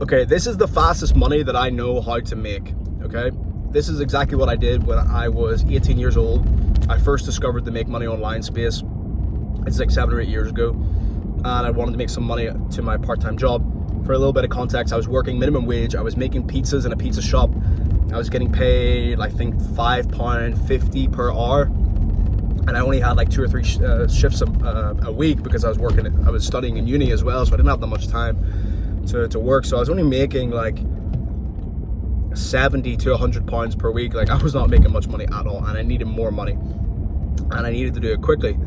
Okay, this is the fastest money that I know how to make, okay? This is exactly what I did when I was 18 years old. I first discovered the make money online space. It's like 7 or 8 years ago. And I wanted to make some money to my part-time job. For a little bit of context, I was working minimum wage. I was making pizzas in a pizza shop. I was getting paid, I think, £5.50 per hour. And I only had like 2 or 3 shifts a week because I was studying in uni as well, so I didn't have that much time to work. So I was only making like 70 to 100 pounds per week. Like, I was not making much money at all, and I needed more money, and I needed to do it quickly.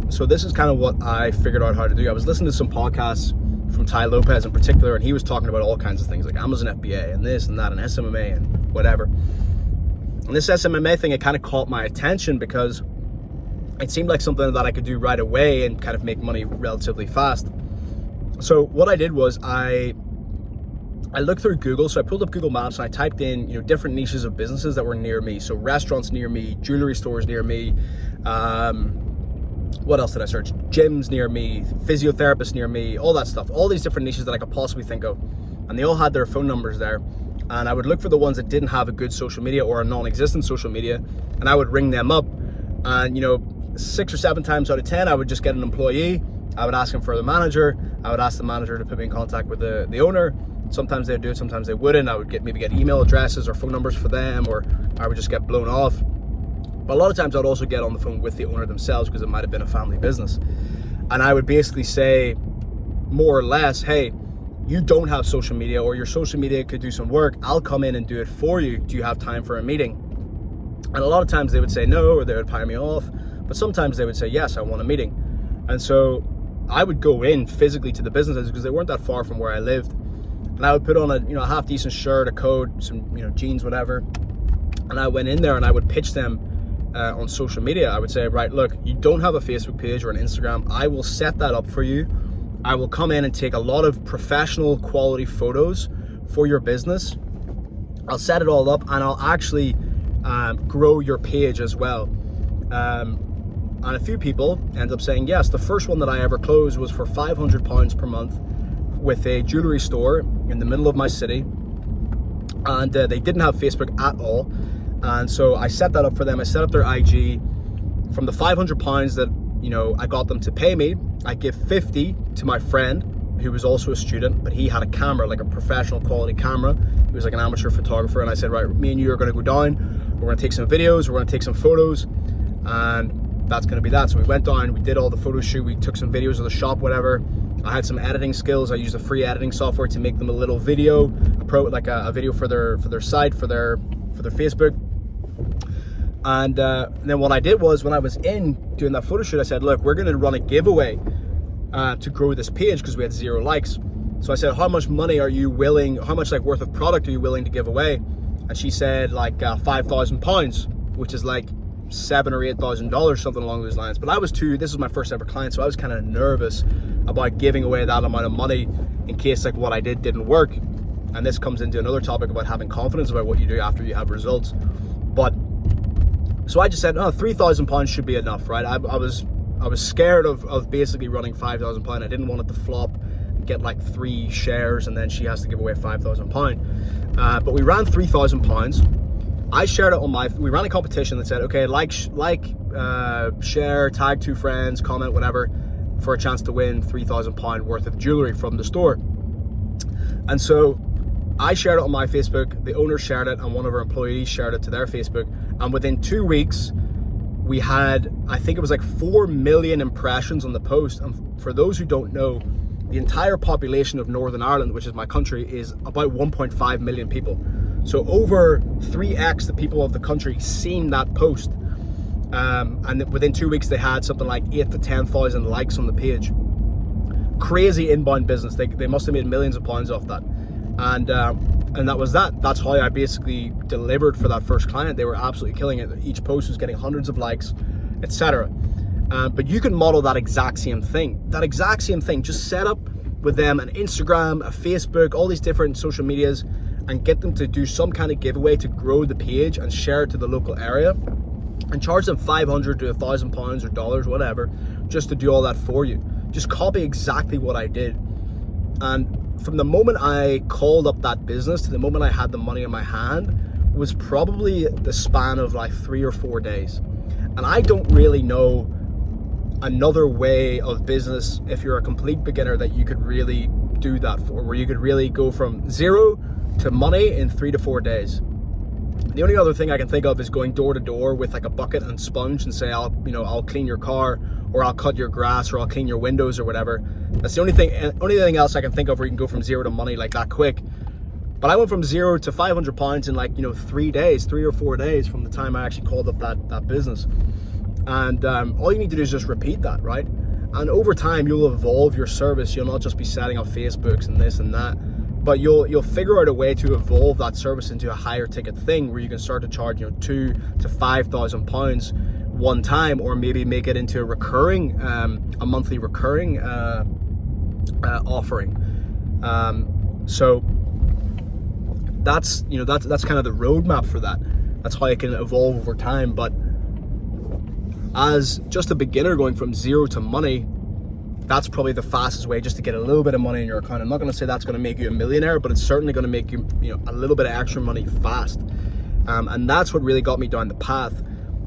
So this is kind of what I figured out how to do. I was listening to some podcasts from Tai Lopez in particular, and he was talking about all kinds of things like Amazon FBA and this and that and SMMA and whatever. And this SMMA thing, it kind of caught my attention because it seemed like something that I could do right away and kind of make money relatively fast. So what I did was I looked through Google. So I pulled up Google Maps and I typed in, different niches of businesses that were near me. So restaurants near me, jewelry stores near me, what else did I search? Gyms near me, physiotherapists near me, all that stuff. All these different niches that I could possibly think of. And they all had their phone numbers there. And I would look for the ones that didn't have a good social media or a non-existent social media, and I would ring them up. And 6 or 7 times out of 10, I would just get an employee. I would ask him for the manager. I would ask the manager to put me in contact with the owner. Sometimes they'd do it, sometimes they wouldn't. I would maybe get email addresses or phone numbers for them, or I would just get blown off. But a lot of times I'd also get on the phone with the owner themselves because it might have been a family business. And I would basically say more or less, hey, you don't have social media, or your social media could do some work. I'll come in and do it for you. Do you have time for a meeting? And a lot of times they would say no, or they would pie me off. But sometimes they would say, yes, I want a meeting. And so I would go in physically to the businesses because they weren't that far from where I lived. And I would put on a half decent shirt, a coat, some jeans, whatever. And I went in there and I would pitch them on social media. I would say, right, look, you don't have a Facebook page or an Instagram. I will set that up for you. I will come in and take a lot of professional quality photos for your business. I'll set it all up, and I'll actually grow your page as well. And a few people end up saying yes. The first one that I ever closed was for £500 per month with a jewelry store in the middle of my city. And they didn't have Facebook at all. And so I set that up for them. I set up their IG. From the £500 that I got them to pay me, I give 50 to my friend who was also a student, but he had a camera, like a professional quality camera. He was like an amateur photographer. And I said, right, me and you are going to go down. We're going to take some videos. We're going to take some photos, and that's going to be that. So we went down, we did all the photo shoot. We took some videos of the shop, whatever. I had some editing skills. I used a free editing software to make them a little video, a video for their site, for their Facebook. And then what I did was, when I was in doing that photo shoot, I said, look, we're going to run a giveaway to grow this page because we had 0 likes. So I said, how much money are you willing, how much worth of product are you willing to give away? And she said £5,000, which is like $7,000 or $8,000, something along those lines. But this was my first ever client, so I was kind of nervous about giving away that amount of money in case what I did didn't work. And this comes into another topic about having confidence about what you do after you have results. But so I just said, £3,000 should be enough, right? I was scared of basically running £5,000. I didn't want it to flop and get like 3 shares and then she has to give away £5,000. But we ran £3,000. I shared it on we ran a competition that said, okay, share, tag 2 friends, comment, whatever, for a chance to win £3,000 worth of jewelry from the store. And so I shared it on my Facebook, the owner shared it, and one of our employees shared it to their Facebook. And within 2 weeks, we had, I think it was like 4 million impressions on the post. And for those who don't know, the entire population of Northern Ireland, which is my country, is about 1.5 million people. So over 3x the people of the country seen that post. And within 2 weeks, they had something like 8,000 to 10,000 likes on the page. Crazy inbound business. They must have made millions of pounds off that. And that was that. That's how I basically delivered for that first client. They were absolutely killing it. Each post was getting hundreds of likes, etc. But you can model that exact same thing. Just set up with them an Instagram, a Facebook, all these different social medias, and get them to do some kind of giveaway to grow the page and share it to the local area, and charge them £500 to £1,000 or dollars, whatever, just to do all that for you. Just copy exactly what I did. And from the moment I called up that business to the moment I had the money in my hand was probably the span of like 3 or 4 days. And I don't really know another way of business, if you're a complete beginner, that you could really do that for, where you could really go from zero to money in 3 to 4 days. The only other thing I can think of is going door to door with like a bucket and sponge and say, I'll clean your car, or I'll cut your grass, or I'll clean your windows or whatever. That's the only thing else I can think of where you can go from zero to money like that quick. But I went from zero to £500 in like 3 or 4 days from the time I actually called up that business. And all you need to do is just repeat that, right? And over time, you'll evolve your service. You'll not just be setting up Facebooks and this and that, but you'll figure out a way to evolve that service into a higher ticket thing where you can start to charge £2,000 to £5,000 one time, or maybe make it into a recurring, a monthly recurring offering. So that's kind of the roadmap for that. That's how it can evolve over time. But as just a beginner going from zero to money, that's probably the fastest way just to get a little bit of money in your account. I'm not going to say that's going to make you a millionaire, but it's certainly going to make you, a little bit of extra money fast. And that's what really got me down the path.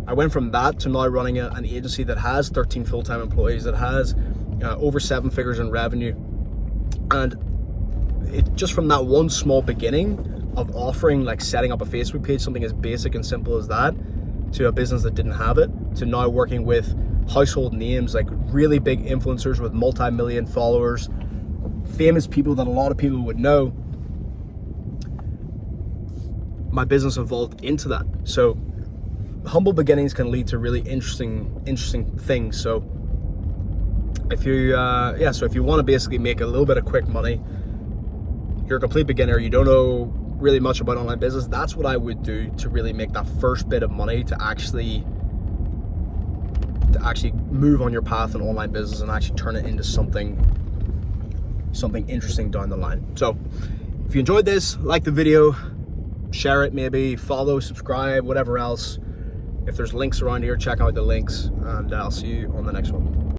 I went from that to now running an agency that has 13 full-time employees, that has over 7 figures in revenue. And it just from that one small beginning of offering, like setting up a Facebook page, something as basic and simple as that, to a business that didn't have it, to now working with household names, like really big influencers with multi-million followers, famous people that a lot of people would know. My business evolved into that. So humble beginnings can lead to really interesting things. So if you want to basically make a little bit of quick money, you're a complete beginner, you don't know really much about online business, that's what I would do to really make that first bit of money to actually move on your path in online business and actually turn it into something interesting down the line. So if you enjoyed this, like the video, share it, maybe follow, subscribe, whatever else. If there's links around here, check out the links, and I'll see you on the next one.